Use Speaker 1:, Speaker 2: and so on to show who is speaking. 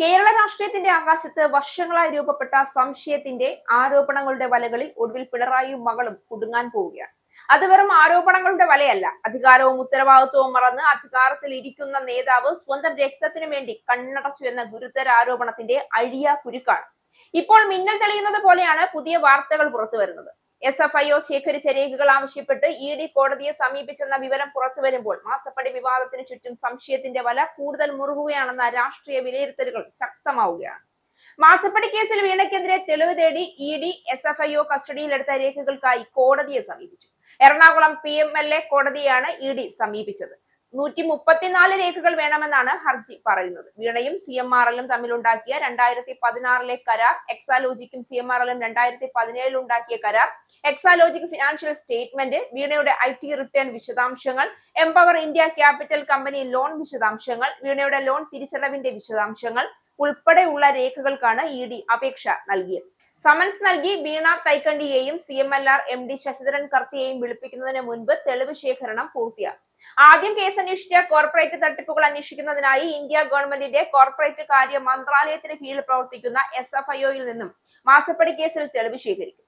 Speaker 1: കേരള രാഷ്ട്രീയത്തിന്റെ ആകാശത്ത് വർഷങ്ങളായി രൂപപ്പെട്ട സംശയത്തിന്റെ ആരോപണങ്ങളുടെ വലകളിൽ ഒടുവിൽ പിണറായിയും മകളും കുടുങ്ങാൻ പോവുകയാണ്. അത് വെറും ആരോപണങ്ങളുടെ വലയല്ല. അധികാരവും ഉത്തരവാദിത്വവും മറന്ന് അധികാരത്തിൽ ഇരിക്കുന്ന നേതാവ് സ്വന്തം രക്തത്തിനു വേണ്ടി കണ്ണടച്ചു എന്ന ഗുരുതര ആരോപണത്തിന്റെ അഴിയ കുരുക്കാണ്. ഇപ്പോൾ മിന്നൽ തെളിയുന്നത് പോലെയാണ് പുതിയ വാർത്തകൾ പുറത്തു വരുന്നത്. SFIO ശേഖരിച്ച രേഖകൾ ആവശ്യപ്പെട്ട് ED കോടതിയെ സമീപിച്ചെന്ന വിവരം പുറത്തുവരുമ്പോൾ മാസപ്പടി വിവാദത്തിന് ചുറ്റും സംശയത്തിന്റെ വല കൂടുതൽ മുറുകുകയാണെന്ന രാഷ്ട്രീയ വിലയിരുത്തലുകൾ ശക്തമാവുകയാണ്. മാസപ്പടി കേസിൽ വീണയ്ക്കെതിരെ തെളിവ് തേടി ED SFIO കസ്റ്റഡിയിലെടുത്ത രേഖകൾക്കായി കോടതിയെ സമീപിച്ചു. എറണാകുളം PMLA കോടതിയാണ് ED സമീപിച്ചത്. 134 രേഖകൾ വേണമെന്നാണ് ഹർജി പറയുന്നത്. വീണയും CMRL തമ്മിലുണ്ടാക്കിയ 2016 കരാർ, എക്സാലോജിക്കും CMRL 2017 ഉണ്ടാക്കിയ കരാർ, എക്സാലോജിക് ഫിനാൻഷ്യൽ സ്റ്റേറ്റ്മെന്റ്, വീണയുടെ IT റിട്ടേൺ വിശദാംശങ്ങൾ, empower India capital company loan വിശദാംശങ്ങൾ, വീണയുടെ ലോൺ തിരിച്ചടവിന്റെ വിശദാംശങ്ങൾ ഉൾപ്പെടെയുള്ള രേഖകൾക്കാണ് ED അപേക്ഷ നൽകിയത്. സമൻസ് നൽകി വീണ തൈക്കണ്ടിയെയും CMLR MD ശശിധരൻ കർത്തിയെയും വിളിപ്പിക്കുന്നതിന് മുൻപ് തെളിവ് ശേഖരണം പൂർത്തിയാക്കും. ആദ്യം കേസ് അന്വേഷിച്ച കോർപ്പറേറ്റ് തട്ടിപ്പുകൾ അന്വേഷിക്കുന്നതിനായി ഇന്ത്യ ഗവൺമെന്റിന്റെ കോർപ്പറേറ്റ് കാര്യ മന്ത്രാലയത്തിന് കീഴിൽ പ്രവർത്തിക്കുന്ന SFIOയിൽ നിന്നും മാസപ്പടി കേസിൽ തെളിവ് ശേഖരിക്കും.